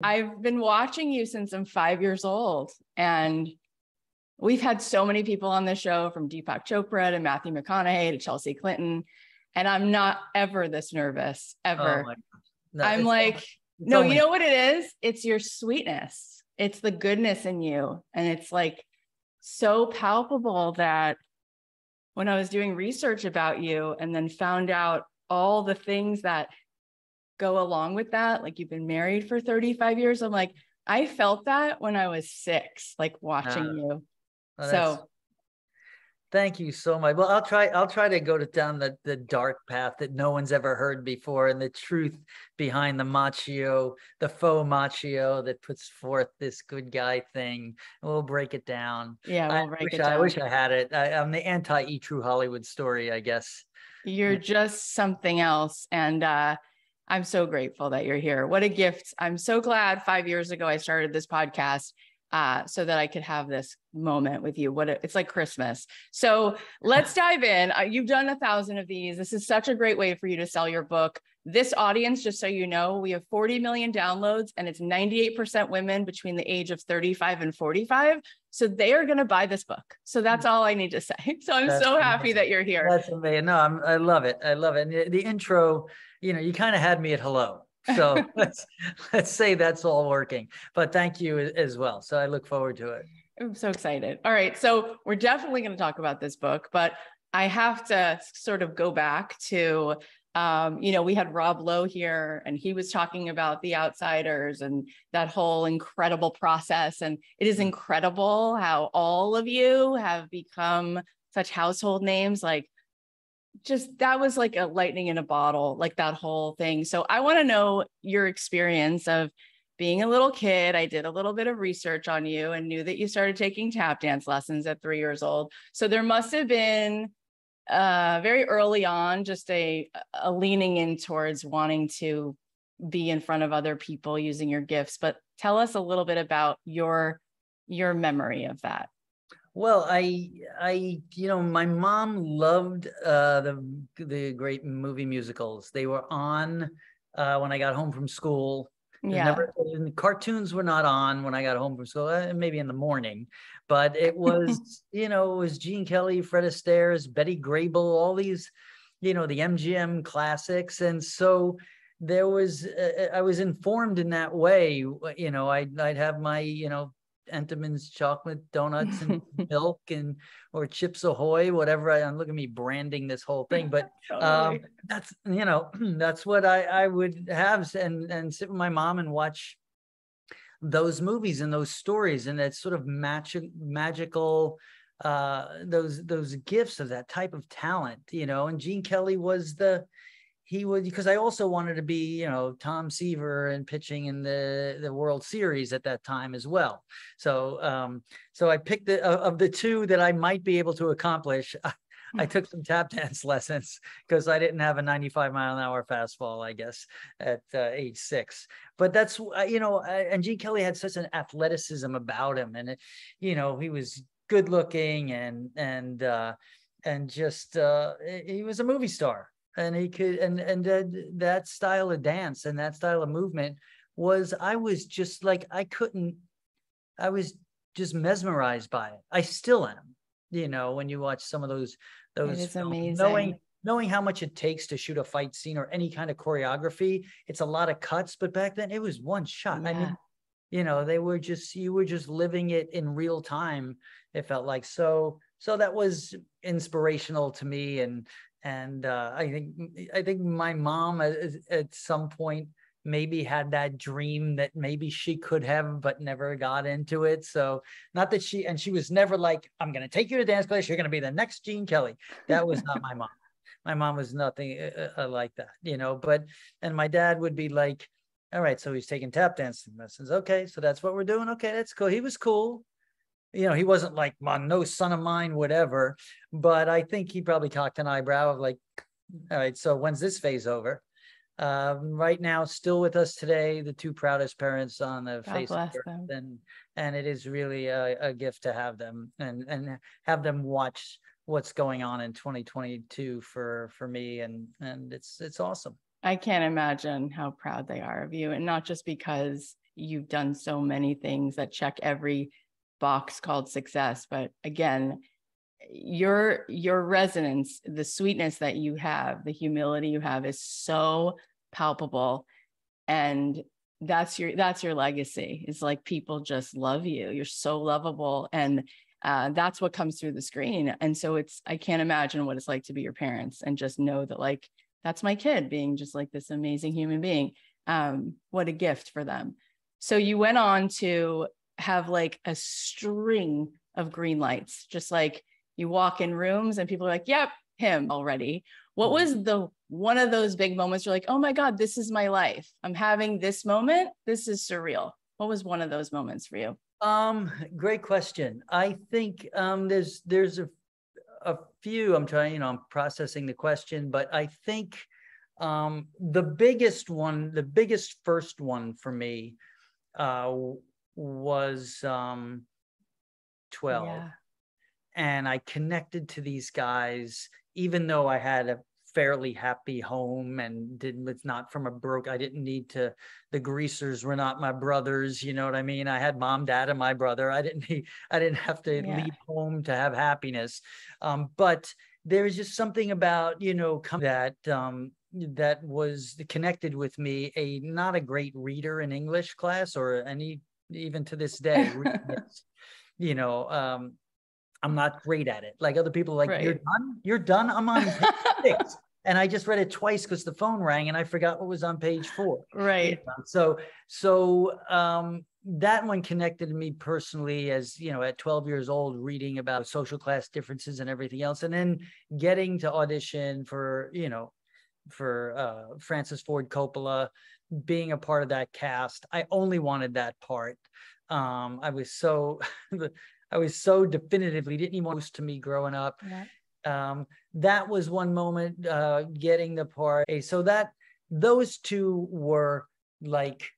I've been watching you since I'm 5 years old, and we've had so many people on the show, from Deepak Chopra to Matthew McConaughey to Chelsea Clinton, and I'm not ever this nervous, ever. Oh my gosh. No, I'm like, no, you know what it is? It's your sweetness. It's the goodness in you. And it's like so palpable that when I was doing research about you and then found out all the things that go along with that, like you've been married for 35 years, I'm like, I felt that when I was 6, like watching you. So thank you so much. Well, I'll try to go down the dark path that no one's ever heard before, and the truth behind the Macchio, the faux Macchio that puts forth this good guy thing. We'll break it down. Yeah, we'll break it down. I wish I had it. I'm the anti True Hollywood story, I guess. You're just something else. And I'm so grateful that you're here. What a gift. I'm so glad 5 years ago I started this podcast so that I could have this moment with you. It's like Christmas. So let's dive in. You've done 1,000 of these. This is such a great way for you to sell your book. This audience, just so you know, we have 40 million downloads, and it's 98% women between the age of 35 and 45. So they are going to buy this book. So that's all I need to say. So I'm so happy that you're here. That's amazing. No, I love it. I love it. And the intro, you kind of had me at hello. So let's say that's all working, but thank you as well. So I look forward to it. I'm so excited. All right. So we're definitely going to talk about this book, but I have to sort of go back to, we had Rob Lowe here, and he was talking about The Outsiders and that whole incredible process. And it is incredible how all of you have become such household names. Like, just that was like a lightning in a bottle, like that whole thing. So I want to know your experience of being a little kid. I did a little bit of research on you and knew that you started taking tap dance lessons at 3 years old. So there must have been very early on just a leaning in towards wanting to be in front of other people using your gifts. But tell us a little bit about your memory of that. Well, my mom loved the great movie musicals. They were on when I got home from school. Cartoons were not on when I got home from school, maybe in the morning, but it was, it was Gene Kelly, Fred Astaire's, Betty Grable, all these, the MGM classics. And so there was, I was informed in that way. I'd have my, Entenmann's chocolate donuts and milk or Chips Ahoy, whatever. Look at me branding this whole thing, but that's that's what I would have and sit with my mom and watch those movies and those stories, and that sort of magical those gifts of that type of talent, and Gene Kelly was because I also wanted to be, Tom Seaver and pitching in the World Series at that time as well. So, so I picked of the two that I might be able to accomplish. I took some tap dance lessons because I didn't have a 95-mile-an-hour fastball, I guess, at age 6. But that's, and Gene Kelly had such an athleticism about him, and he was good looking and just he was a movie star. And he could, and that style of dance and that style of movement I was just mesmerized by it. I still am, when you watch some of those it is amazing. Knowing how much it takes to shoot a fight scene or any kind of choreography. It's a lot of cuts, but back then it was one shot. Yeah. I mean, you were just living it in real time. It felt like, so that was inspirational to me. And I think my mom at some point maybe had that dream that maybe she could have, but never got into it. So not that she was never like, I'm going to take you to dance class. You're going to be the next Gene Kelly. That was not my mom. My mom was nothing like that, and my dad would be like, all right, so he's taking tap dancing lessons. Okay. So that's what we're doing. Okay. That's cool. He was cool. He wasn't like, no son of mine, whatever. But I think he probably cocked an eyebrow of like, all right, so when's this phase over? Right now, still with us today, the two proudest parents on the face of the earth. And it is really a gift to have them and have them watch what's going on in 2022 for me. And it's awesome. I can't imagine how proud they are of you. And not just because you've done so many things that check every box called success. But again, your resonance, the sweetness that you have, the humility you have is so palpable. And that's your legacy. It's like people just love you. You're so lovable. And that's what comes through the screen. And so I can't imagine what it's like to be your parents and just know that like, that's my kid being just like this amazing human being. What a gift for them. So you went on to have like a string of green lights, just like you walk in rooms and people are like, yep, him already. What was one of those big moments you're like, oh my God, this is my life. I'm having this moment. This is surreal. What was one of those moments for you? Great question. I think there's a few. I'm trying, I'm processing the question, but I think the biggest first one for me was 12. Yeah. And I connected to these guys, even though I had a fairly happy home and it's not from I didn't need to, the greasers were not my brothers. You know what I mean? I had mom, dad, and my brother. I didn't have to leave home to have happiness. But there's just something about, that was connected with me, not a great reader in English class or even to this day, I'm not great at it. Like other people like, right. You're done. I'm on page 6. And I just read it twice because the phone rang and I forgot what was on page 4. Right. So that one connected me personally as, at 12 years old, reading about social class differences and everything else. And then getting to audition for Francis Ford Coppola, being a part of that cast. I only wanted that part. I was so definitively didn't even want to me growing up. Yeah. That was one moment, getting the part. So those two were like,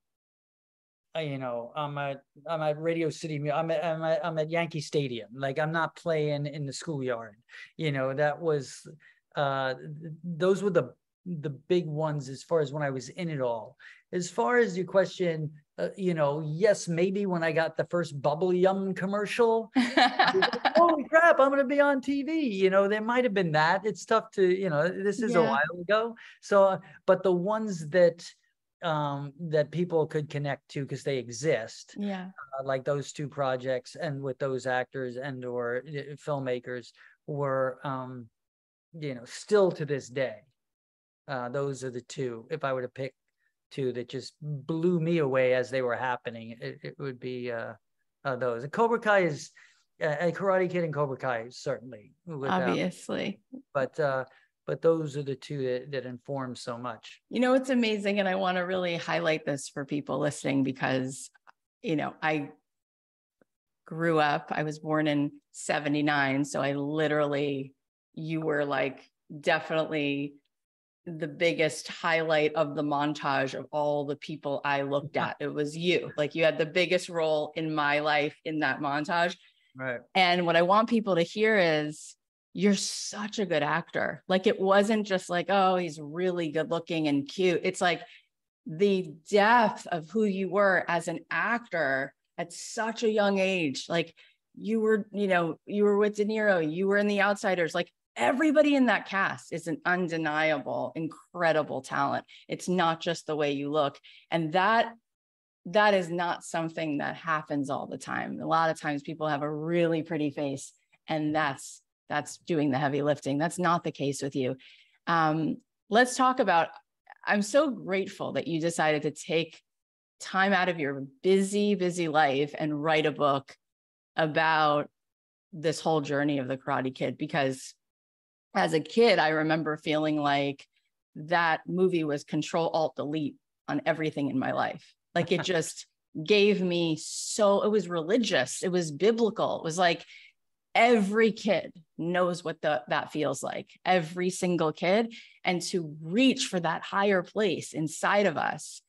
I'm at Radio City. I'm at Yankee Stadium. Like I'm not playing in the schoolyard. That was those were the big ones as far as when I was in it all. As far as your question, yes, maybe when I got the first Bubble Yum commercial, holy crap, I'm going to be on TV. There might have been that. It's tough to, this is a while ago. So, but the ones that people could connect to because they exist, like those two projects and with those actors and or filmmakers were, still to this day. Those are the two. If I were to pick two that just blew me away as they were happening, it would be those. And Cobra Kai is a Karate Kid and Cobra Kai certainly, obviously. But those are the two that inform so much. It's amazing, and I want to really highlight this for people listening because I grew up. I was born in 79, so you were like definitely the biggest highlight of the montage of all the people I looked at. It was you. Like you had the biggest role in my life in that montage. Right. And what I want people to hear is you're such a good actor. Like it wasn't just like, oh, he's really good looking and cute. It's like the depth of who you were as an actor at such a young age. Like you were with De Niro, you were in The Outsiders, like everybody in that cast is an undeniable, incredible talent. It's not just the way you look. And that is not something that happens all the time. A lot of times people have a really pretty face and that's doing the heavy lifting. That's not the case with you. Let's talk about, I'm so grateful that you decided to take time out of your busy, busy life and write a book about this whole journey of the Karate Kid, because as a kid, I remember feeling like that movie was Control-Alt-Delete on everything in my life. Like it just gave me it was religious. It was biblical. It was like every kid knows what that feels like, every single kid. And to reach for that higher place inside of us,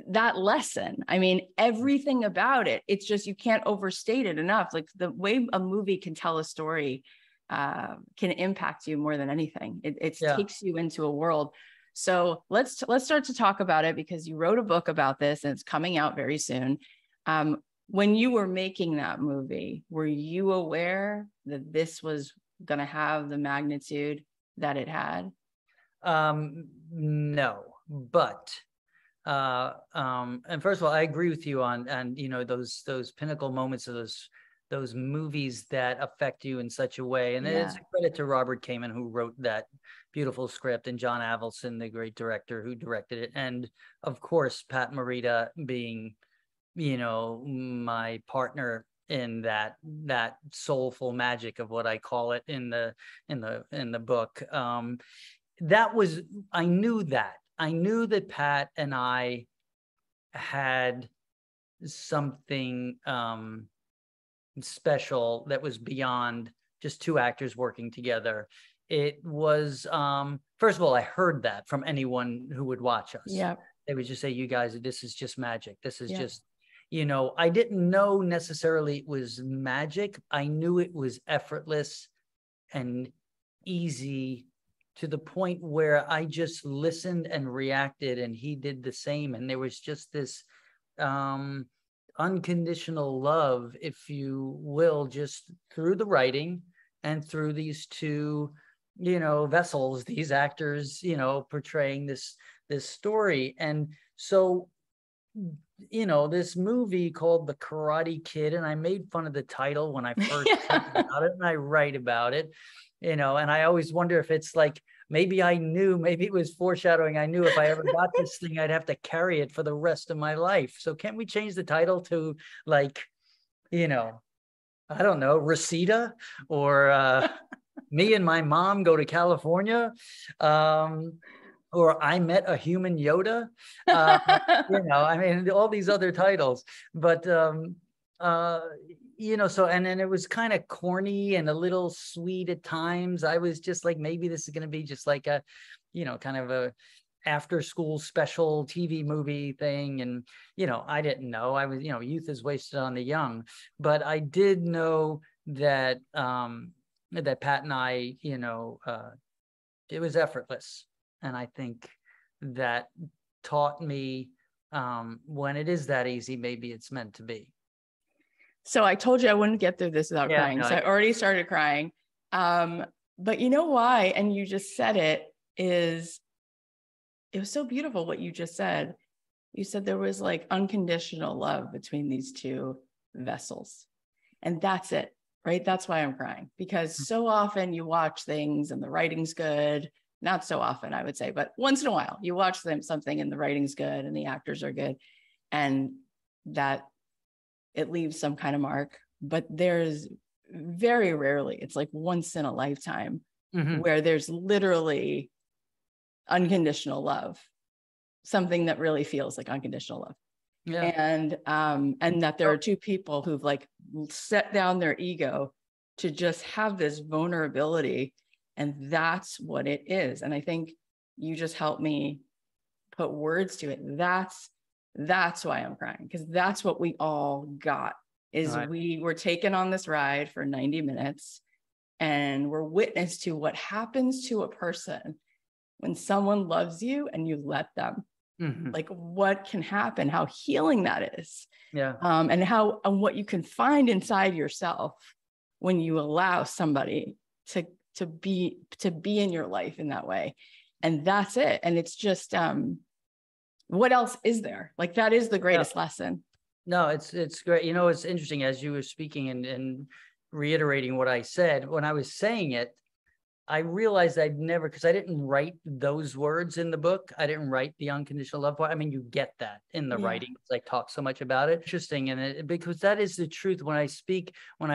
that lesson, I mean, everything about it, it's just, you can't overstate it enough. Like the way a movie can tell a story can impact you more than anything. It takes you into a world. So let's start to talk about it, because you wrote a book about this and it's coming out very soon. When you were making that movie, were you aware that this was going to have the magnitude that it had? No, but and first of all, I agree with you on those pinnacle moments of those movies that affect you in such a way. And it's a credit to Robert Kamen, who wrote that beautiful script, and John Avildsen, the great director who directed it, and of course Pat Morita being my partner in that soulful magic of what I call it in the book. I knew that Pat and I had something special that was beyond just two actors working together. It was first of all, I heard that from anyone who would watch us. Yeah, they would just say, "You guys, this is just magic. This is just." I didn't know necessarily it was magic. I knew it was effortless and easy, to the point where I just listened and reacted, and he did the same. And there was just this unconditional love, if you will, just through the writing and through these two, vessels, these actors, portraying this story. And so, this movie called The Karate Kid, and I made fun of the title when I first heard about it, and I write about it, and I always wonder if it's like, maybe I knew, maybe it was foreshadowing. I knew if I ever got this thing, I'd have to carry it for the rest of my life. So can't we change the title to, like, I don't know, Reseda, or Me and My Mom Go to California, or I Met a Human Yoda, I mean, all these other titles, but, so, and then it was kind of corny and a little sweet at times. I was just like, maybe this is going to be just like a, kind of a after school special TV movie thing. And, I didn't know. I was, youth is wasted on the young, but I did know that, that Pat and I, it was effortless. And I think that taught me, when it is that easy, maybe it's meant to be. So I told you I wouldn't get through this without crying. No, so I already started crying. But you know why? And you just said it was so beautiful what you just said. You said there was like unconditional love between these two vessels. And that's it, right? That's why I'm crying, because so often you watch things and the writing's good. Not so often, I would say, but once in a while you watch something and the writing's good and the actors are good, and that it leaves some kind of mark. But there's very rarely, it's like once in a lifetime, where there's literally unconditional love, something that really feels like unconditional love. Yeah. And that there are two people who've like set down their ego to just have this vulnerability. And that's what it is. And I think you just helped me put words to it. That's why I'm crying, because that's what we all got, is we were taken on this ride for 90 minutes and we're witness to what happens to a person when someone loves you and you let them. Like what can happen, how healing that is. Yeah. And what you can find inside yourself when you allow somebody to be in your life in that way. And that's it. And it's just, what else is there? Like, that is the greatest lesson. No, it's great. It's interesting, as you were speaking and reiterating what I said, when I was saying it, I realized I'd never, because I didn't write those words in the book. I didn't write the unconditional love part. I mean, you get that in the writing, because I talk so much about it. Interesting. And because that is the truth. When I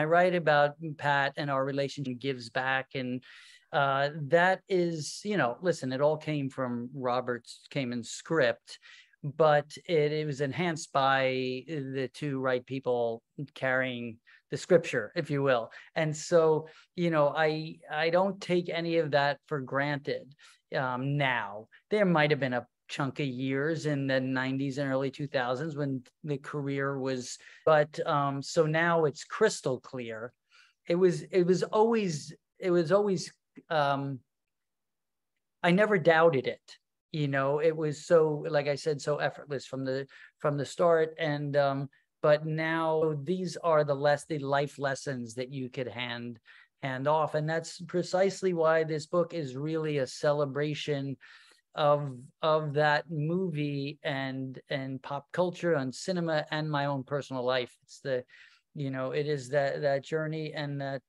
write about Pat and our relationship gives back, and that is, listen, it all came from Robert Kamen's script, but it was enhanced by the two right people carrying the scripture, if you will. And so, I don't take any of that for granted. Now, there might have been a chunk of years in the 90s and early 2000s when the career was, but so now it's crystal clear. It was always I never doubted it. You know, it was so, like I said, so effortless from the start. And but now these are the life lessons that you could hand off. And that's precisely why this book is really a celebration of that movie and pop culture and cinema and my own personal life. It's the, you know, it is that journey, and that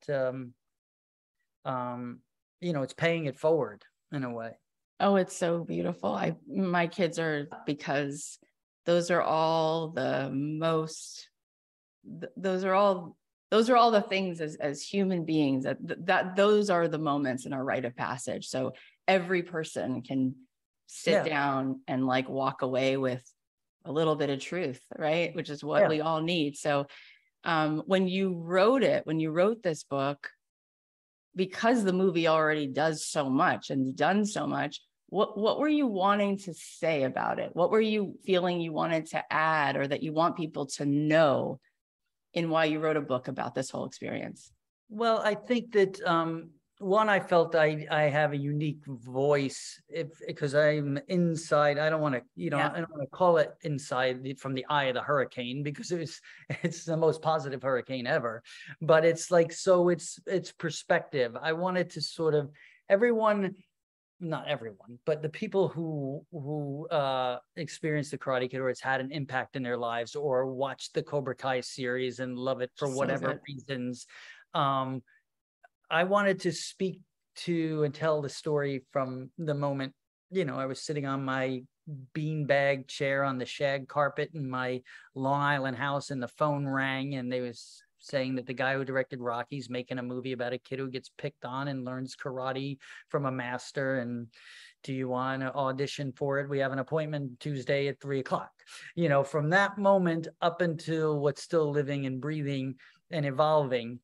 you know, it's paying it forward in a way. Oh, it's so beautiful. My kids are, because those are all the most, those are all the things as human beings that those are the moments in our rite of passage. So every person can sit down and like walk away with a little bit of truth, right? Which is what we all need. So when you wrote this book, because the movie already does so much and done so much, what were you wanting to say about it? What were you feeling you wanted to add, or that you want people to know in why you wrote a book about this whole experience? Well, I think that one, I felt I have a unique voice because I'm inside. I don't want to, you know, I don't want to call it inside from the eye of the hurricane, because it's the most positive hurricane ever. But it's like, so it's perspective. I wanted to sort of not everyone, but the people who experienced the Karate Kid, or it's had an impact in their lives, or watched the Cobra Kai series and love it for whatever reasons. I wanted to speak to and tell the story from the moment, you know, I was sitting on my beanbag chair on the shag carpet in my Long Island house, and the phone rang, and they was saying that the guy who directed Rocky's making a movie about a kid who gets picked on and learns karate from a master. And do you want to audition for it? We have an appointment Tuesday at 3:00. You know, from that moment up until what's still living and breathing and evolving,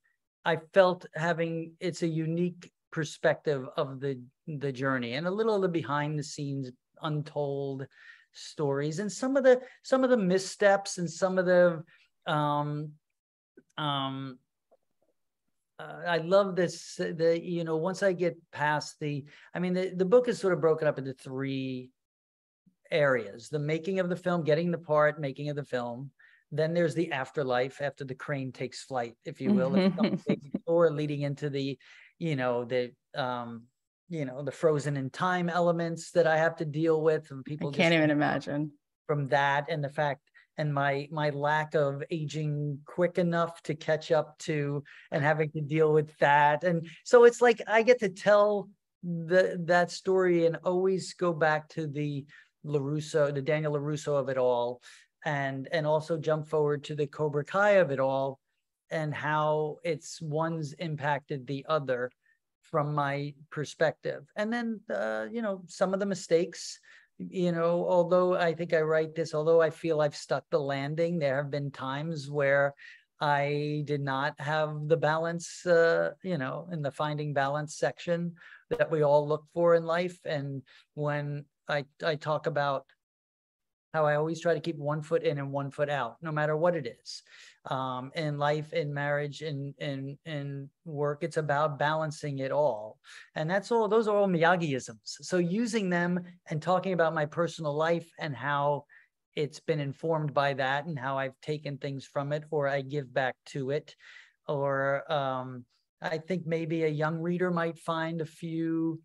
I felt it's a unique perspective of the journey, and a little of the behind the scenes untold stories, and some of the missteps, and some of the I love this, you know, once I get past the book is sort of broken up into 3 areas: the making of the film, getting the part, making of the film. Then there's the afterlife, after the crane takes flight, if you will, or leading into the, you know, the frozen in time elements that I have to deal with. And people I can't even imagine from that, and the fact, and my lack of aging quick enough to catch up to, and having to deal with that. And so it's like I get to tell that story, and always go back to the Daniel LaRusso of it all, and also jump forward to the Cobra Kai of it all, and how one's impacted the other from my perspective. And then you know, some of the mistakes, you know, although I think I write this, although I feel I've stuck the landing, there have been times where I did not have the balance, you know, in the finding balance section that we all look for in life. And when I talk about how I always try to keep one foot in and one foot out, no matter what it is. In life, in marriage, in work, it's about balancing it all. And those are all Miyagi-isms. So using them and talking about my personal life and how it's been informed by that, and how I've taken things from it, or I give back to it, or I think maybe a young reader might find a few,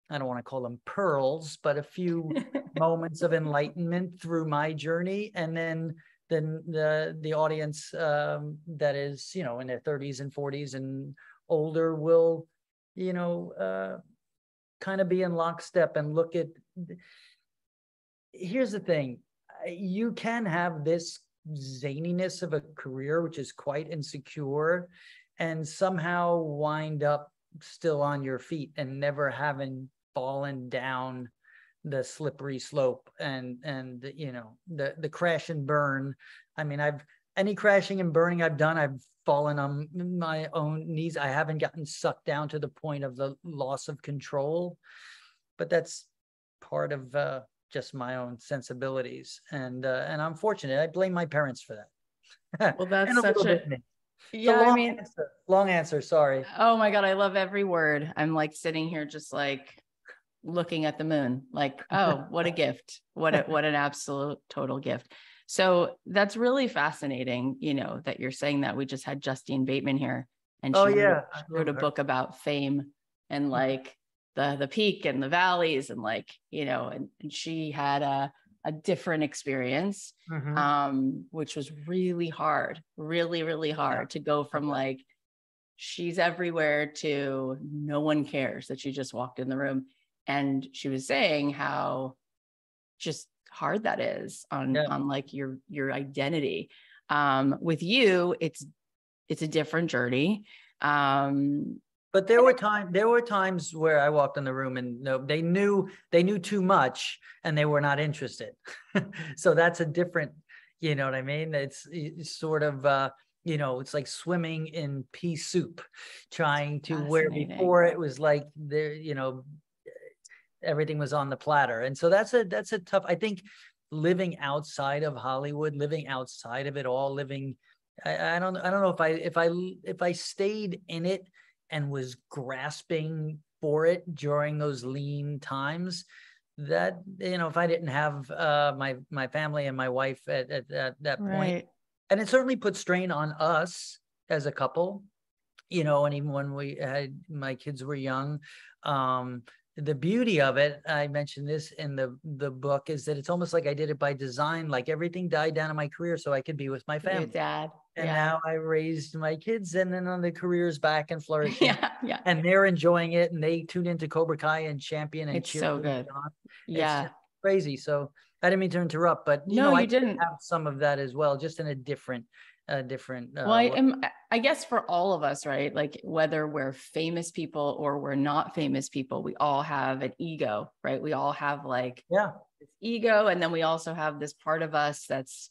I don't want to call them pearls, but a few moments of enlightenment through my journey. And then the audience that is, you know, in their 30s and 40s and older will, you know, kind of be in lockstep and look at. Here's the thing: you can have this zaniness of a career, which is quite insecure, and somehow wind up still on your feet and never having fallen down the slippery slope, and you know, the crash and burn. I mean, any crashing and burning I've done, I've fallen on my own knees. I haven't gotten sucked down to the point of the loss of control, but that's part of just my own sensibilities, and I'm fortunate. I blame my parents for that. Well, that's and a such little a bit me. yeah, I mean, long answer, sorry. oh my God, I love every word. I'm like sitting here just like looking at the moon, like, oh, what a gift. What an absolute total gift. So that's really fascinating, you know, that you're saying that. We just had Justine Bateman here, and Oh she yeah, wrote a book about fame and like the peak and the valleys, and like, you know, and she had a different experience, which was really hard, really hard to go from like, she's everywhere to no one cares that she just walked in the room. And she was saying how just hard that is on like your identity. With you, it's a different journey. But there were times where I walked in the room and they knew too much and they were not interested. So that's a different, you know what I mean? It's sort of, you know, it's like swimming in pea soup, trying to, where before it was like there, you know, everything was on the platter. And so that's a tough, I think, living outside of Hollywood, living outside of it all, I don't know if I stayed in it and was grasping for it during those lean times, that, you know, if I didn't have my family and my wife at that point, and it certainly put strain on us as a couple, you know, and even when my kids were young, the beauty of it, I mentioned this in the book, is that it's almost like I did it by design. Like everything died down in my career so I could be with my family. Your dad. And now I raised my kids, and then on the career's back and flourishing. Yeah. And they're enjoying it, and they tune into Cobra Kai and champion and it's cheer. So good. Yeah. It's crazy. So I didn't mean to interrupt, but you know, I didn't have some of that as well, just in a different well, I guess for all of us, right? Like whether we're famous people or we're not famous people, we all have an ego, right? We all have like this ego. And then we also have this part of us that's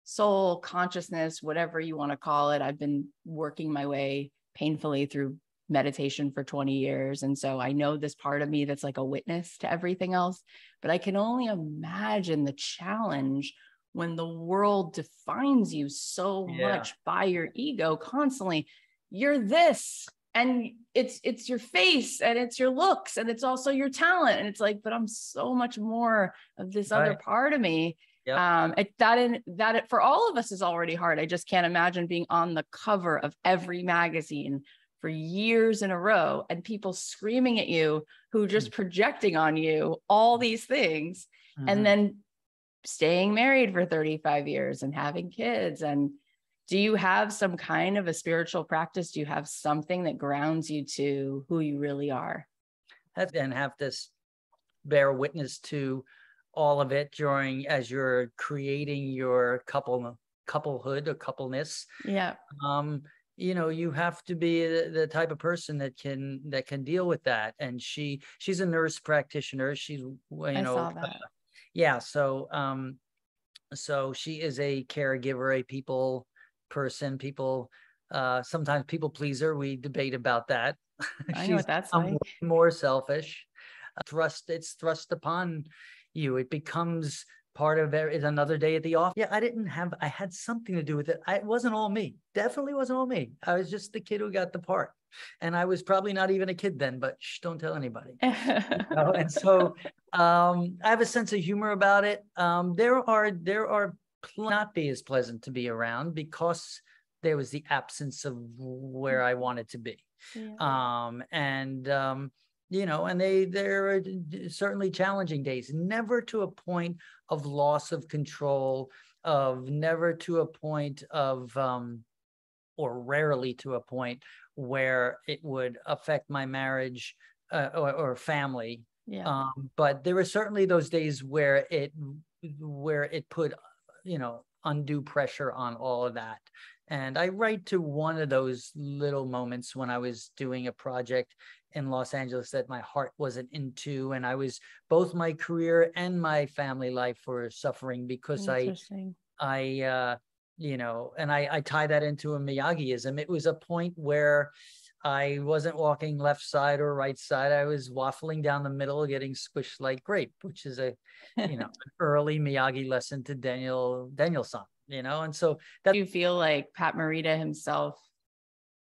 soul, consciousness, whatever you want to call it. I've been working my way painfully through meditation for 20 years. And so I know this part of me that's like a witness to everything else, but I can only imagine the challenge when the world defines you so much by your ego constantly. You're this, and it's your face, and it's your looks, and it's also your talent. And it's like, but I'm so much more of this other part of me. That for all of us is already hard. I just can't imagine being on the cover of every magazine for years in a row and people screaming at you who just projecting on you all these things, and then staying married for 35 years and having kids. And do you have some kind of a spiritual practice? Do you have something that grounds you to who you really are? And have this bear witness to all of it as you're creating your couplehood or coupleness. You know, you have to be the type of person that can deal with that. And she's a nurse practitioner. She's, you know, I saw that. So she is a caregiver, a people person, sometimes people pleaser. We debate about that. I know what that's like. More selfish. It's thrust upon you. It becomes part of it. Is another day at the office. Yeah, I had something to do with it. It wasn't all me. Definitely wasn't all me. I was just the kid who got the part. And I was probably not even a kid then, but don't tell anybody. You know? And so I have a sense of humor about it. There are not be as pleasant to be around because there was the absence of where I wanted to be. You know, and there are certainly challenging days, never to a point of loss of control, never to a point of, or rarely to a point where it would affect my marriage or family. But there were certainly those days where it put, you know, undue pressure on all of that. And I write to one of those little moments when I was doing a project in Los Angeles that my heart wasn't into, and both my career and my family life were suffering because you know, and I tie that into a Miyagiism. It was a point where I wasn't walking left side or right side. I was waffling down the middle, getting squished like grape, which is a, you know, an early Miyagi lesson to Daniel-san, you know? And so do you feel like Pat Morita himself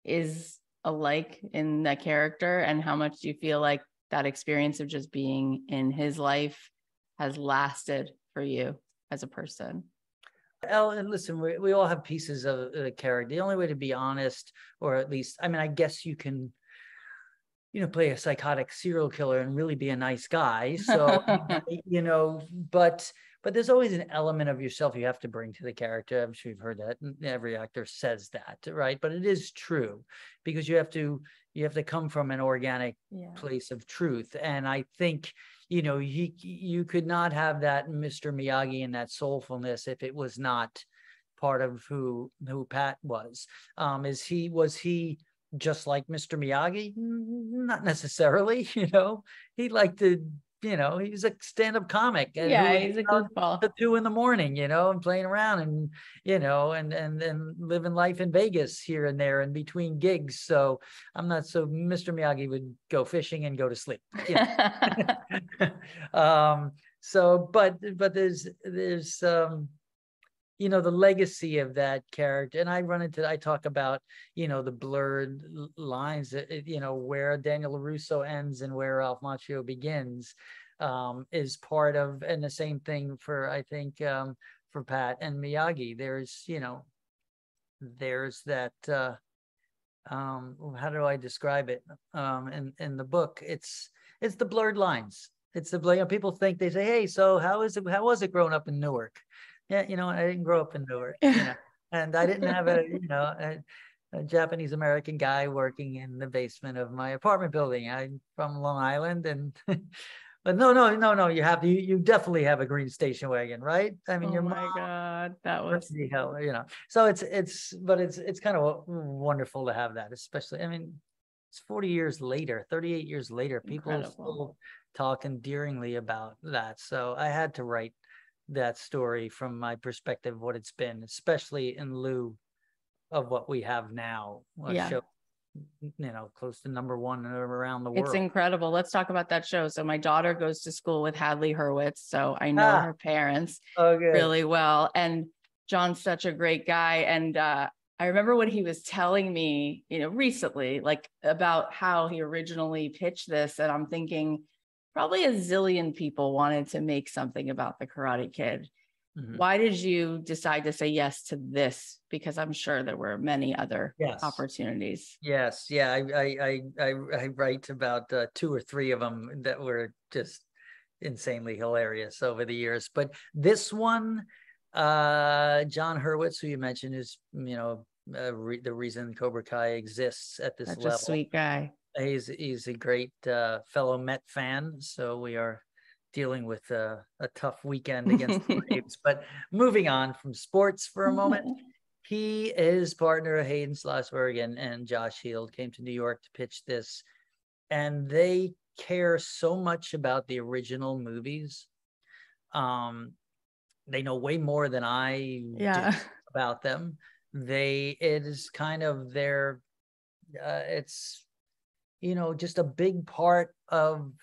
is alike in that character? And how much do you feel like that experience of just being in his life has lasted for you as a person? And listen, we all have pieces of the character. The only way to be honest, or at least, I mean, I guess you can, play a psychotic serial killer and really be a nice guy. So, but there's always an element of yourself you have to bring to the character. I'm sure you've heard that. Every actor says that, right? But it is true, because you have to come from an organic place of truth. And I think, you could not have that Mr. Miyagi and that soulfulness if it was not part of who Pat was. Was he just like Mr. Miyagi? Not necessarily. He liked to, he was a stand-up comic. And he's a goofball. At 2 a.m, and playing around and, and living life in Vegas here and there in between gigs. So Mr. Miyagi would go fishing and go to sleep. But there's the legacy of that character. And I talk about, the blurred lines, where Daniel LaRusso ends and where Ralph Macchio begins, is part of, and the same thing for, I think, for Pat and Miyagi. There's that, how do I describe it? In the book, it's the blurred lines. It's the, people think, they say, hey, so how was it growing up in Newark? Yeah, I didn't grow up in Newark, and I didn't have a Japanese American guy working in the basement of my apartment building. I'm from Long Island, and but no, you definitely have a green station wagon, right? I mean, oh my God, that was hell, So it's kind of wonderful to have that, especially. I mean, it's 40 years later, 38 years later, people still talk endearingly about that. So I had to write that story from my perspective, what it's been, especially in lieu of what we have now. Show, close to number one around the world. It's incredible. Let's talk about that show. So my daughter goes to school with Hadley Hurwitz, so I know her parents really well. And John's such a great guy. And I remember when he was telling me, recently, like about how he originally pitched this, and I'm thinking, probably a zillion people wanted to make something about the Karate Kid. Mm-hmm. Why did you decide to say yes to this? Because I'm sure there were many other opportunities. Yes. Yeah. I write about 2 or 3 of them that were just insanely hilarious over the years. But this one, John Hurwitz, who you mentioned, is, the reason Cobra Kai exists at this level. Such a sweet guy. He's a great fellow Met fan, so we are dealing with a tough weekend against the Braves. But moving on from sports for a moment, his partner Hayden Schlossberg and Josh Heald came to New York to pitch this, and they care so much about the original movies. They know way more than I do about them. It is kind of their it's just a big part of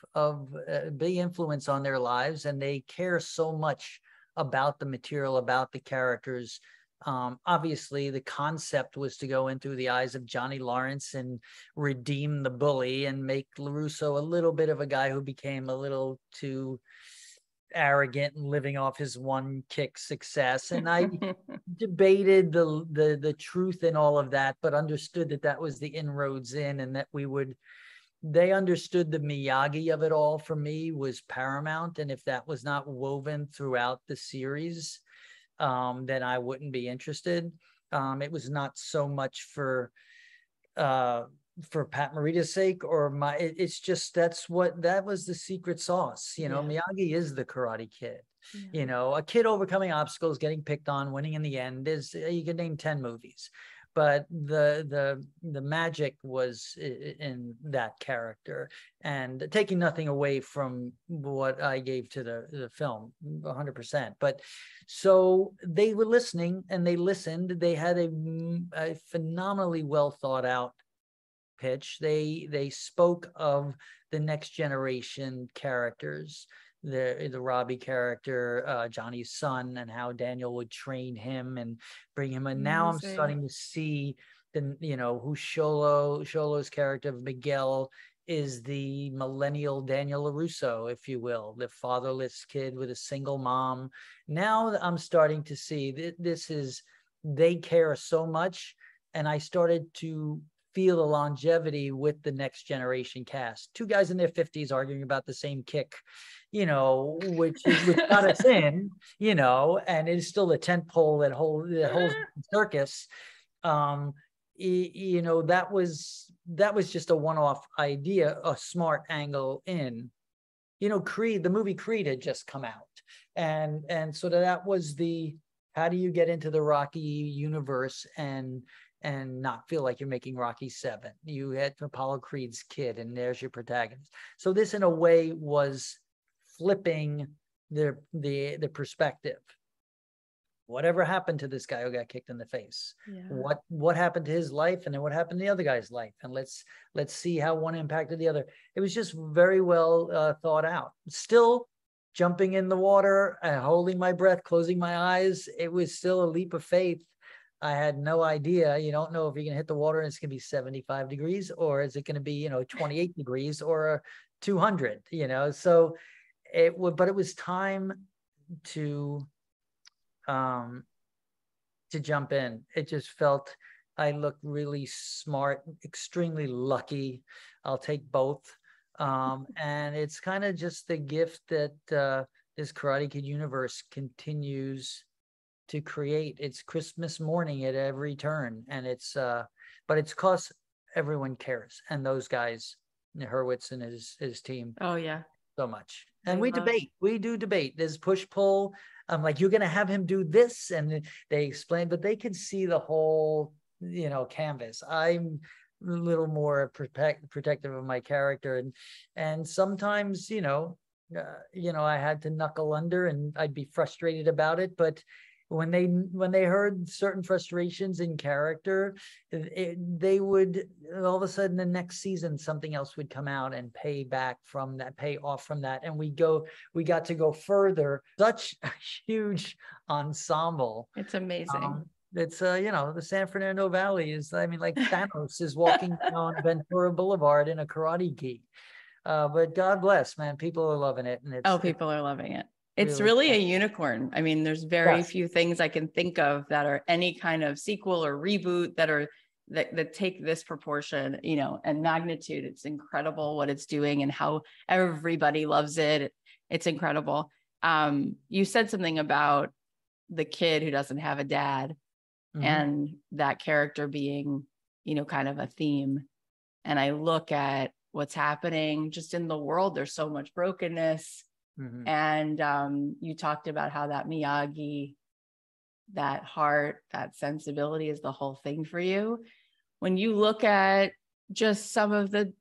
big influence on their lives, and they care so much about the material, about the characters. Obviously, the concept was to go in through the eyes of Johnny Lawrence and redeem the bully and make LaRusso a little bit of a guy who became a little too arrogant and living off his one kick success. And I debated the truth in all of that, but understood that was the inroads in, and that they understood the Miyagi of it all, for me, was paramount. And if that was not woven throughout the series, then I wouldn't be interested. It was not so much for Pat Morita's sake it's just that was the secret sauce. Miyagi is the Karate Kid. A kid overcoming obstacles, getting picked on, winning in the end. You could name 10 movies, but the magic was in that character, and taking nothing away from what I gave to the film 100%. But so they were listening, and they listened. They had a phenomenally well thought out pitch. They spoke of the next generation characters, the Robbie character, Johnny's son, and how Daniel would train him and bring him. And now I'm starting to see who Sholo's character of Miguel is the millennial Daniel LaRusso, if you will, the fatherless kid with a single mom. Now I'm starting to see that they care so much. And I started to feel the longevity with the next generation cast. Two guys in their 50s arguing about the same kick, which got us in, and it is still a tent pole that holds the circus. That was just a one-off idea, a smart angle in. Creed, the movie Creed had just come out, and so that was how do you get into the Rocky universe and not feel like you're making Rocky 7? You had Apollo Creed's kid, and there's your protagonist. So this, in a way, was flipping the perspective. Whatever happened to this guy who got kicked in the face? Yeah. What happened to his life, and then what happened to the other guy's life? And let's see how one impacted the other. It was just very well thought out. Still jumping in the water and holding my breath, closing my eyes. It was still a leap of faith. I had no idea. You don't know if you're going to hit the water and it's going to be 75 degrees, or is it going to be, 28 degrees or 200, so but it was time to jump in. It just felt I looked really smart, extremely lucky. I'll take both. And it's kind of just the gift that this Karate Kid universe continues to create. It's Christmas morning at every turn, and but it's because everyone cares, and those guys, Hurwitz and his team. Oh yeah, so much. And we do debate. There's push pull. I'm like, you're gonna have him do this, and they explain, but they can see the whole, canvas. I'm a little more protective of my character, and sometimes, I had to knuckle under, and I'd be frustrated about it, but when they heard certain frustrations in character, they would, all of a sudden the next season something else would come out and pay off from that, and we got to go further. Such a huge ensemble. It's amazing. It's the San Fernando Valley is, like Thanos is walking down Ventura Boulevard in a karate gi. But God bless, man, people are loving it, and people are loving it. It's really a unicorn. I mean, there's very few things I can think of that are any kind of sequel or reboot that take this proportion, and magnitude. It's incredible what it's doing and how everybody loves it. It's incredible. You said something about the kid who doesn't have a dad, mm-hmm. and that character being, kind of a theme. And I look at what's happening just in the world. There's so much brokenness. Mm-hmm. And you talked about how that Miyagi, that heart, that sensibility is the whole thing for you. When you look at just some of the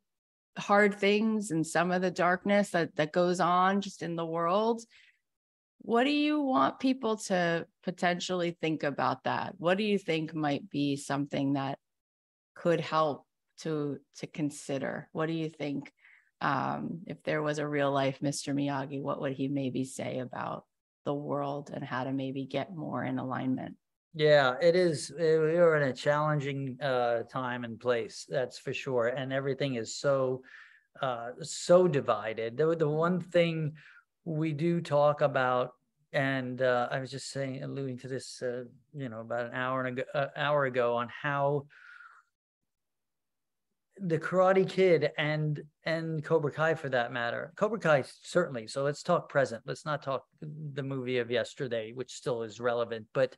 hard things and some of the darkness that goes on just in the world, what do you want people to potentially think about that? What do you think might be something that could help to consider? What do you think? If there was a real life Mr. Miyagi, what would he maybe say about the world and how to maybe get more in alignment? Yeah, it is. We are in a challenging time and place, that's for sure. And everything is so divided. The one thing we do talk about, and I was just alluding to this, about an hour ago, on how the Karate Kid and Cobra Kai, for that matter. Cobra Kai, certainly. So let's talk present. Let's not talk the movie of yesterday, which still is relevant. But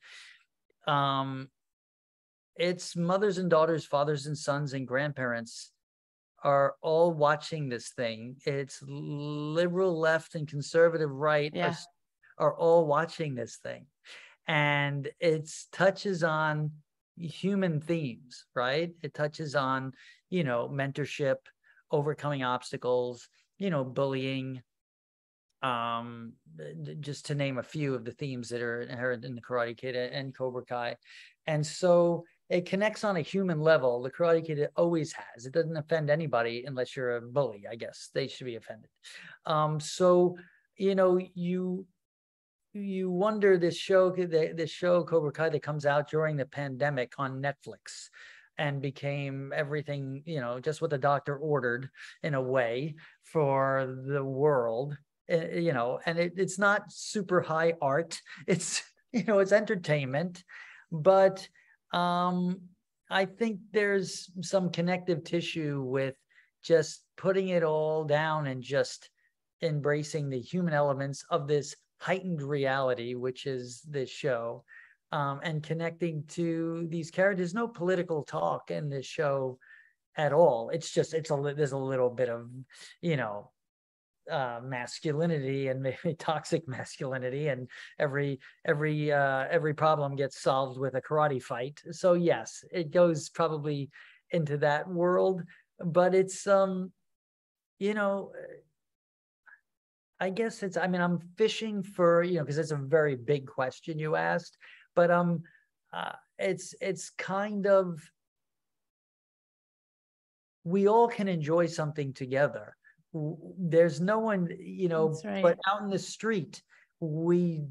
it's mothers and daughters, fathers and sons, and grandparents are all watching this thing. It's liberal left and conservative right are all watching this thing. And it touches on human themes, right? It touches on, mentorship, overcoming obstacles, bullying, just to name a few of the themes that are inherent in the Karate Kid and Cobra Kai. And so it connects on a human level. The Karate Kid always has. It doesn't offend anybody unless you're a bully, I guess. They should be offended. You wonder, this show Cobra Kai, that comes out during the pandemic on Netflix. and became everything, just what the doctor ordered in a way for the world, and it's not super high art. It's, it's entertainment, but I think there's some connective tissue with just putting it all down and just embracing the human elements of this heightened reality, which is this show, and connecting to these characters. No political talk in this show at all. It's just, there's a little bit of, masculinity and maybe toxic masculinity, and every problem gets solved with a karate fight. So yes, it goes probably into that world, but it's I guess it's, I'm fishing for, because it's a very big question you asked, but it's kind of, we all can enjoy something together. There's no one, right. But out in the street, we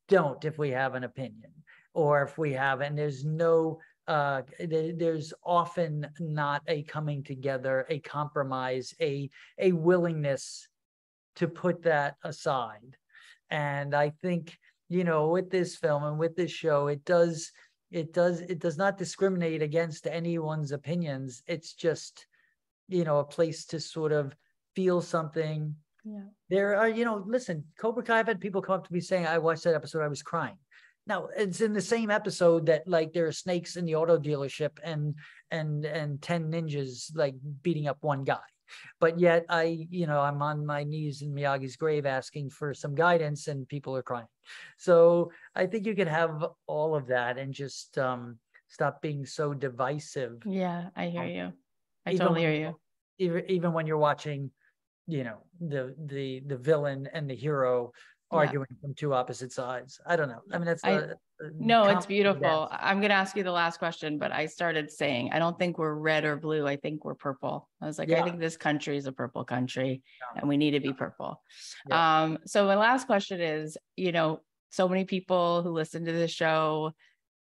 don't, if we have an opinion, or if we have, and there's no, there's often not a coming together, a compromise, a willingness to put that aside. And I think, with this film and with this show, it does not discriminate against anyone's opinions. It's just, a place to sort of feel something. Yeah. There are, listen, Cobra Kai, I've had people come up to me saying, I watched that episode, I was crying. Now, it's in the same episode that, like, there are snakes in the auto dealership and 10 ninjas like beating up one guy. But yet I'm on my knees in Miyagi's grave asking for some guidance, and people are crying. So I think you could have all of that and just stop being so divisive. Yeah, I hear you. I totally hear you. Even when you're watching, the villain and the hero arguing from two opposite sides. I don't know. I mean, that's no, it's beautiful. I'm going to ask you the last question, but I started saying, I don't think we're red or blue. I think we're purple. I was like, I think this country is a purple country and we need to be purple. So my last question is, so many people who listen to this show,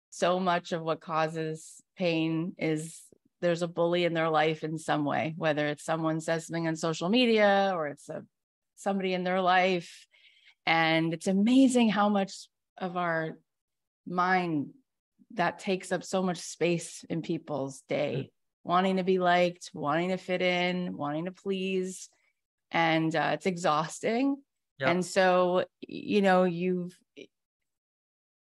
so much of what causes pain is there's a bully in their life in some way, whether it's someone says something on social media or it's somebody in their life. And it's amazing how much of our mind that takes up so much space in people's day, wanting to be liked, wanting to fit in, wanting to please. And it's exhausting. And so,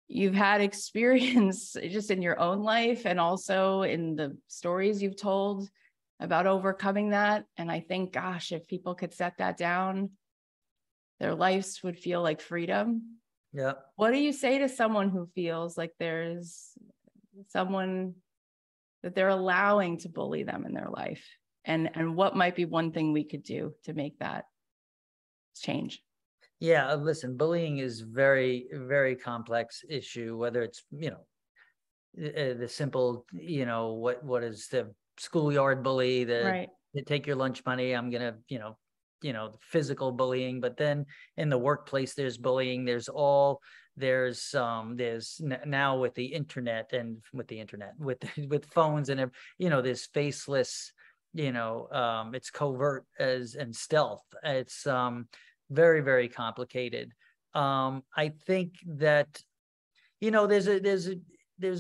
you've had experience just in your own life and also in the stories you've told about overcoming that. And I think, gosh, if people could set that down, their lives would feel like freedom. Yeah. What do you say to someone who feels like there's someone that they're allowing to bully them in their life? And what might be one thing we could do to make that change? Yeah, listen, bullying is very, very complex issue, whether it's, the simple, what is the schoolyard bully, they take your lunch money, I'm going to, physical bullying. But then in the workplace, there's bullying. There's now with the internet with phones and, there's faceless, it's covert and stealth. It's very, very complicated. I think that, there's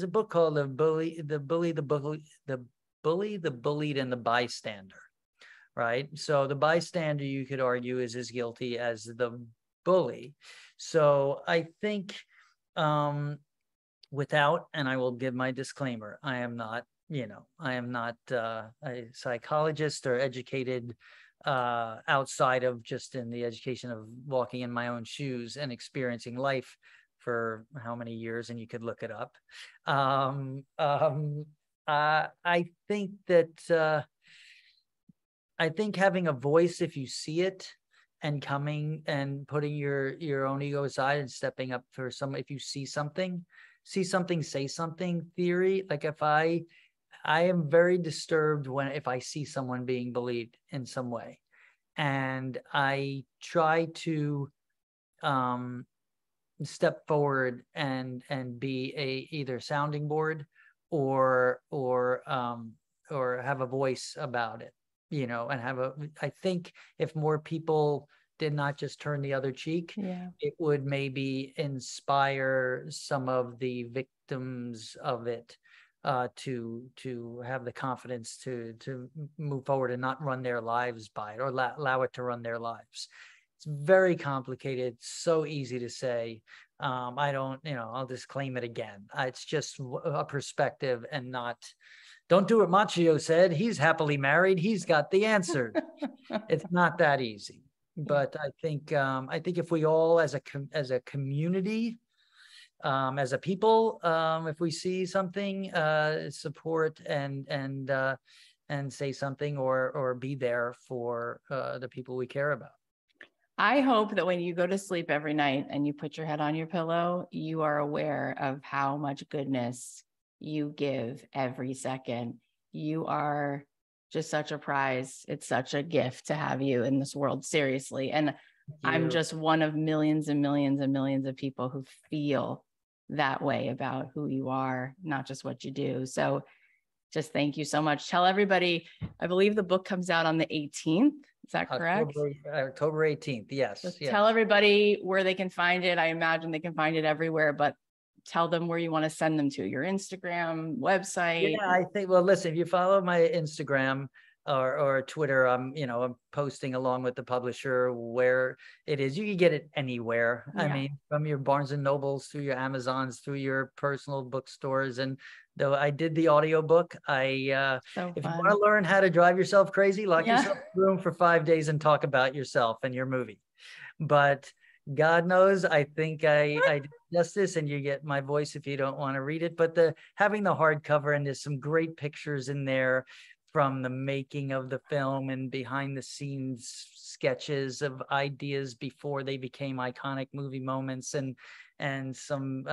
a book called the Bullied, and the Bystander. Right. So the bystander, you could argue, is as guilty as the bully. So I think without, and I will give my disclaimer, I am not a psychologist or educated outside of just in the education of walking in my own shoes and experiencing life for how many years, and you could look it up. I think that I think having a voice, if you see it, and coming and putting your own ego aside and stepping up for if you see something, say something theory. Like if I am very disturbed if I see someone being bullied in some way, and I try to step forward and be either sounding board or have a voice about it, you know, and I think if more people did not just turn the other cheek, it would maybe inspire some of the victims of it to have the confidence to move forward and not run their lives by it, or allow it to run their lives. It's very complicated, so easy to say. I don't, you know, I'll just claim it again. It's just a perspective, and not, don't do what Macchio said. He's happily married. He's got the answer. It's not that easy. But I think if we all, as a community, as a people, if we see something, support and say something, or be there for the people we care about. I hope that when you go to sleep every night and you put your head on your pillow, you are aware of how much goodness you give every second. You are just such a prize. It's such a gift to have you in this world, seriously. And I'm just one of millions and millions and millions of people who feel that way about who you are, not just what you do. So just thank you so much. Tell everybody, I believe the book comes out on the 18th. Is that correct? October 18th. Yes. So tell everybody where they can find it. I imagine they can find it everywhere, but tell them where you want to send them to, your Instagram, website. Yeah, I think, well, listen, if you follow my Instagram or Twitter, I'm posting along with the publisher where it is. You can get it anywhere. I mean, from your Barnes and Nobles through your Amazons, through your personal bookstores. And though I did the audiobook, if you want to learn how to drive yourself crazy, lock yourself in a room for 5 days and talk about yourself and your movie. But God knows, I think I did justice, and you get my voice if you don't want to read it. But having the hardcover, and there's some great pictures in there from the making of the film and behind the scenes sketches of ideas before they became iconic movie moments, and some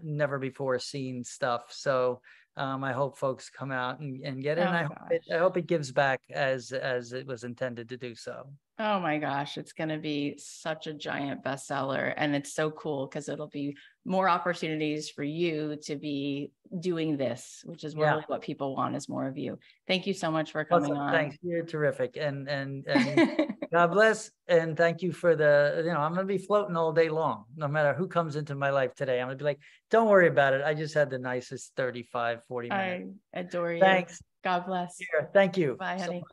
never before seen stuff. So I hope folks come out and get it. And I hope it gives back as it was intended to do so. Oh my gosh, it's going to be such a giant bestseller. And it's so cool because it'll be more opportunities for you to be doing this, which is really what people want, is more of you. Thank you so much for coming on. Thanks. You're terrific. And God bless. And thank you for I'm going to be floating all day long, no matter who comes into my life today. I'm going to be like, don't worry about it. I just had the nicest 35, 40 minutes. I adore you. Thanks. God bless. Here, thank you. Bye, honey.